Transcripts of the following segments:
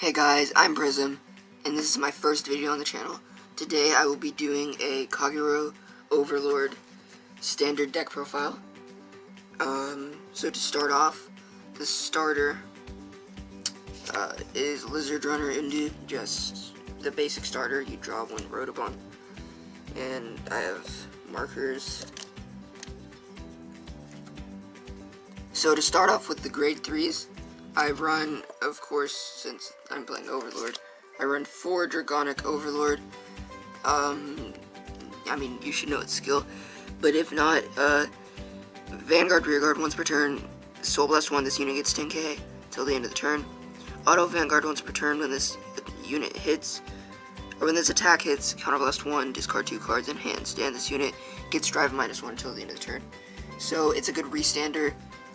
Hey guys, I'm Prism, and this is my first video on the channel. Today I will be doing a Kagero Overlord standard deck profile. So to start off, the starter is Lizard Runner Indu, just the basic starter. You draw one Rotobon, and I have markers. So to start off with the grade 3s, I run, of course, since I'm playing Overlord, I run 4 Dragonic Overlord. I mean, you should know its skill, but if not, Vanguard Rearguard once per turn, Soul Blast 1, this unit gets 10k till the end of the turn. Auto Vanguard once per turn when this unit hits, or when this attack hits, Counterblast 1, discard 2 cards in hand, stand this unit, gets drive -1 until the end of the turn. So it's a good restander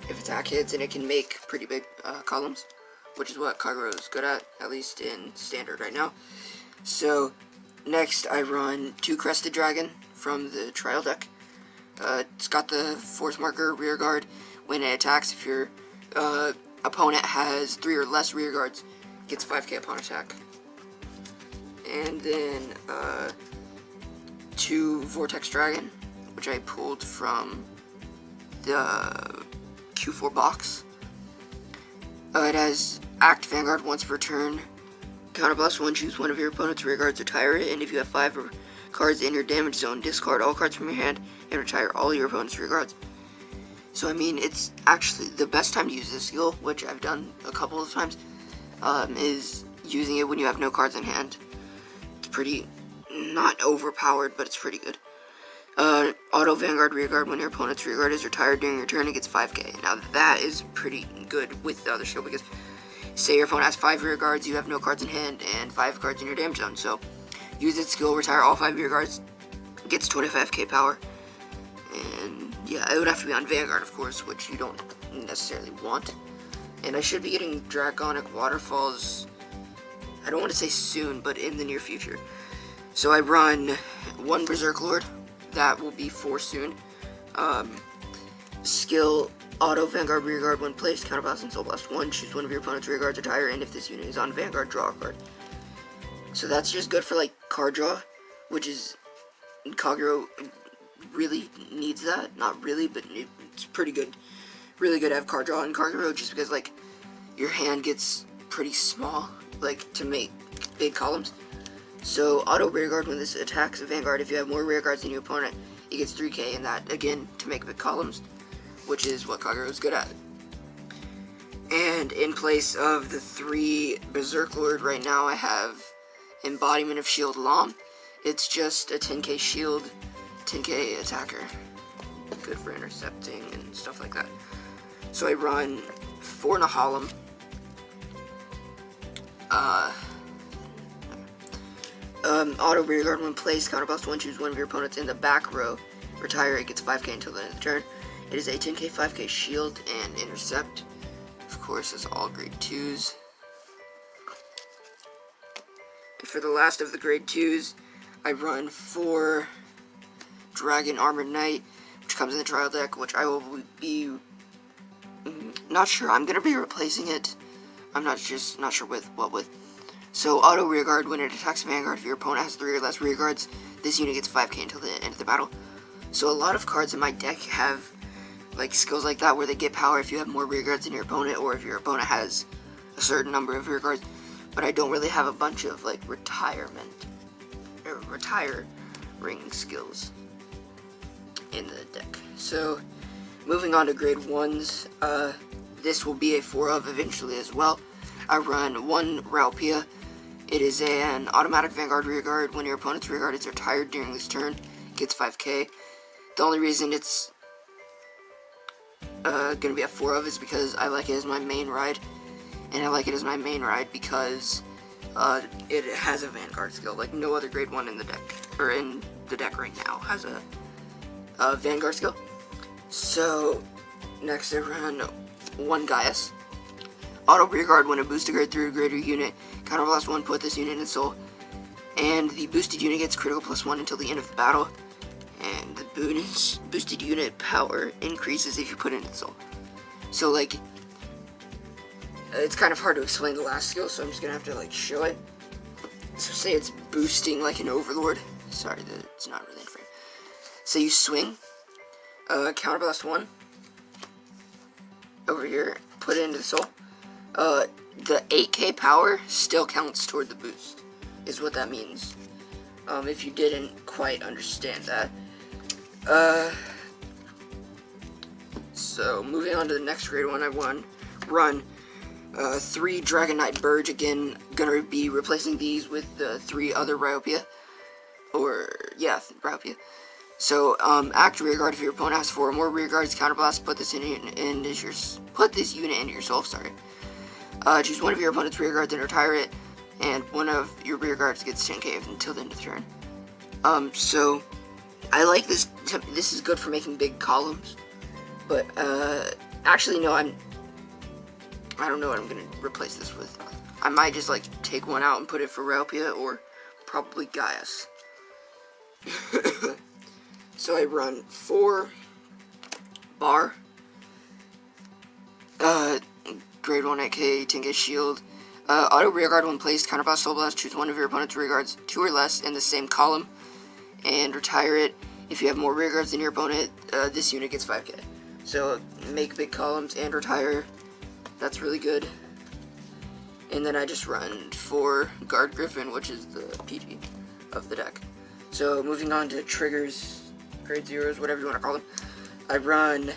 if attack hits, and it can make pretty big columns, which is what Kagero is good at least in standard right now. So next I run 2 Crested Dragon from the trial deck. It's got the force marker rear guard. When it attacks, if your opponent has 3 or less rear guards, it gets 5k upon attack. And then 2 Vortex Dragon, which I pulled from the Q4 box. It has Act Vanguard once per turn. Counterblast 1, choose one of your opponent's rear guards, retire it, and if you have 5 cards in your damage zone, discard all cards from your hand and retire all your opponent's rear guards. So I mean, it's actually the best time to use this skill, which I've done a couple of times, is using it when you have no cards in hand. It's pretty, not overpowered, but it's pretty good. Auto Vanguard Rearguard, when your opponent's rearguard is retired during your turn, it gets 5k. Now that is pretty good with the other skill, because say your opponent has 5 rearguards, you have no cards in hand, and 5 cards in your damage zone. So use its skill, retire all 5 rearguards, gets 25k power. And yeah, it would have to be on Vanguard, of course, which you don't necessarily want. And I should be getting Dragonic Waterfalls, I don't want to say soon, but in the near future. So I run 1 Berserk Lord. That will be 4 soon. Skill, Auto Vanguard Rearguard when placed, Counterblast and Soul Blast 1, choose one of your opponent's rearguards, retire, and if this unit is on Vanguard, draw a card. So that's just good for like card draw, which is, Kagero really needs that. Not really, but it's pretty good. Really good to have card draw in Kagero, just because like your hand gets pretty small, like to make big columns. So, Auto Rearguard, when this attacks a Vanguard, if you have more rearguards than your opponent, it gets 3k, and that, again, to make big columns, which is what Kagero is good at. And in place of the 3 Berserk Lord, right now I have Embodiment of Shield Lom. It's just a 10k shield, 10k attacker. Good for intercepting and stuff like that. So I run 4 Nahalem. Auto Rearguard when placed, Counterblast 1, choose one of your opponents in the back row, retire, it gets 5k until the end of the turn. It is a 10k, 5k shield and intercept. Of course, it's all grade 2s. And for the last of the grade 2s, I run 4 Dragon Armored Knight, which comes in the trial deck, which I will be, not sure, I'm going to be replacing it. I'm not sure with what with. So, Auto Rearguard, when it attacks Vanguard, if your opponent has 3 or less rearguards, this unit gets 5k until the end of the battle. So, a lot of cards in my deck have, like, skills like that, where they get power if you have more rearguards than your opponent, or if your opponent has a certain number of rearguards. But I don't really have a bunch of, like, retiring skills in the deck. So, moving on to grade 1s, this will be a 4 of eventually as well. I run 1 Ralpia. It is an automatic Vanguard Rearguard. When your opponent's rearguard is retired during this turn, it gets 5k. The only reason it's going to be a 4 of is because I like it as my main ride. And I like it as my main ride because it has a Vanguard skill. Like no other grade 1 in the deck, or in the deck right now, has a Vanguard skill. So, next I run 1 Gaius. Auto Rearguard, when a boosted grade 3 or greater unit, Counterblast 1, put this unit in Soul. And the boosted unit gets critical +1 until the end of the battle. And the boosted unit power increases if you put it in Soul. So like, it's kind of hard to explain the last skill, so I'm just gonna have to like show it. So say it's boosting like an Overlord. Sorry, it's not really in frame. So you swing, counterblast 1 over here, put it into the soul. The 8k power still counts toward the boost, is what that means. If you didn't quite understand that. So moving on to the next grade one, I run 3 Dragon Knight Burge. Again, gonna be replacing these with the 3 other Ryopia. Ryopia. So, act rear guard if your opponent has 4 or more rear guards, counterblast, put this unit into your soul, sorry. Choose one of your opponent's rear guards and retire it, and one of your rear guards gets 10k until the end of the turn. So, I like this. This is good for making big columns, but, actually, no, I don't know what I'm gonna replace this with. I might just, like, take one out and put it for Ryopia, or probably Gaius. So I run 4 bar, grade 1 8k, 10k shield, auto rear guard when placed, counterblast, soul blast, choose one of your opponent's rear guards, 2 or less, in the same column, and retire it. If you have more rear guards than your opponent, this unit gets 5k. So make big columns and retire. That's really good. And then I just run 4 Guard Griffin, which is the PG of the deck. So moving on to triggers, grade 0s, whatever you want to call them. I run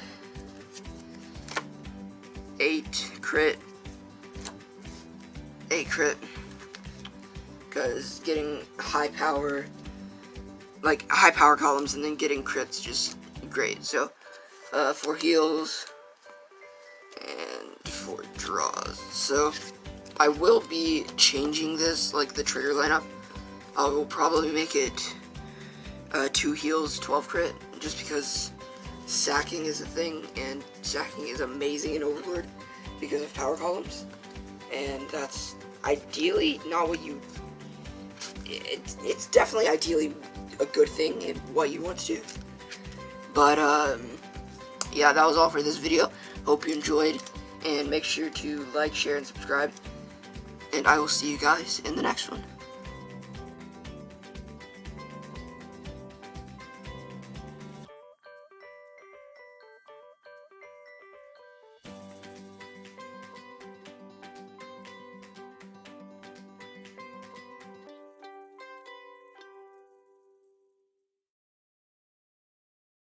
8 crit, because getting high power columns and then getting crits just great. So 4 heals and 4 draws. So I will be changing this, like the trigger lineup. I will probably make it 2 heals, 12 crit, just because sacking is a thing, and sacking is amazing in Overlord because of power columns, and that's ideally not what you... It's definitely ideally a good thing in what you want to do. But, yeah, that was all for this video. Hope you enjoyed, and make sure to like, share, and subscribe, and I will see you guys in the next one.